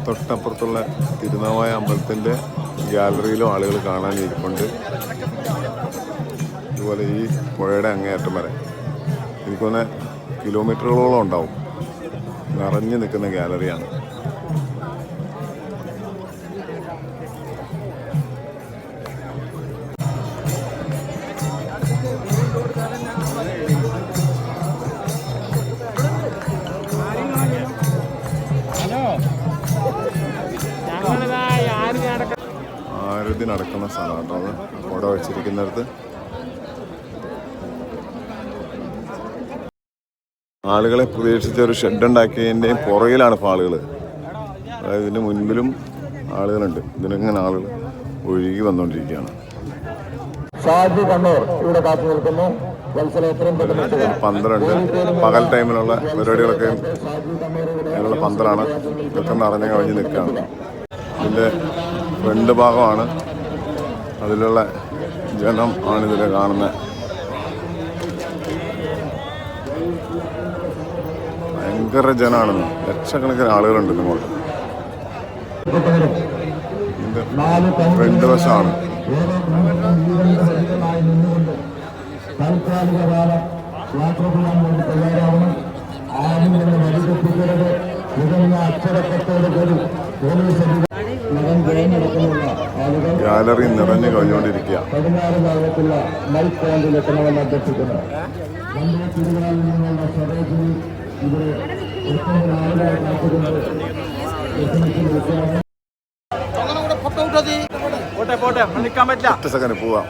തൊട്ടപ്പുറത്തുള്ള തിരുനാവായ അമ്പലത്തിൻ്റെ ഗ്യാലറിയിലും ആളുകൾ കാണാനിരിപ്പുണ്ട്. ഇതുപോലെ ഈ പുഴയുടെ അങ്ങേയറ്റം വരെ എനിക്കൊന്ന് കിലോമീറ്ററുകളോളം ഉണ്ടാവും. നിറഞ്ഞു നിൽക്കുന്ന ഗ്യാലറിയാണ്. ആരതി നടക്കുന്ന സ്ഥലമാണ് കേട്ടോ അത് അവിടെ വെച്ചിരിക്കുന്നിടത്ത്. ആളുകളെ പ്രതീക്ഷിച്ച ഒരു ഷെഡ് ഉണ്ടാക്കിയതിൻ്റെയും പുറകിലാണ് ഇപ്പോൾ ആളുകൾ. അതായത് ഇതിൻ്റെ മുൻപിലും ആളുകളുണ്ട്. ഇതിലിങ്ങനെ ആളുകൾ ഒഴുകി വന്നുകൊണ്ടിരിക്കുകയാണ്. 12 പകൽ ടൈമിലുള്ള പരിപാടികളൊക്കെ അതിനുള്ള പന്തലാണ്. ഇതൊക്കെ നിറഞ്ഞു കഴിഞ്ഞ് നിൽക്കുകയാണ്. ഇതിൻ്റെ ഫ്രണ്ട് ഭാഗമാണ്. അതിലുള്ള ജനം ആണിതിൽ കാണുന്നത്. ഭയങ്കര ജനമാണെന്ന്. ലക്ഷക്കണക്കിന് ആളുകളുണ്ട് ഇങ്ങോട്ട്. ഇതിൻ്റെ ഫ്രണ്ട് വശമാണ്. ഗാലറി നിറഞ്ഞു കഴിഞ്ഞുകൊണ്ടിരിക്കുക. ഒറ്റ സെക്കൻഡ് പോവാം.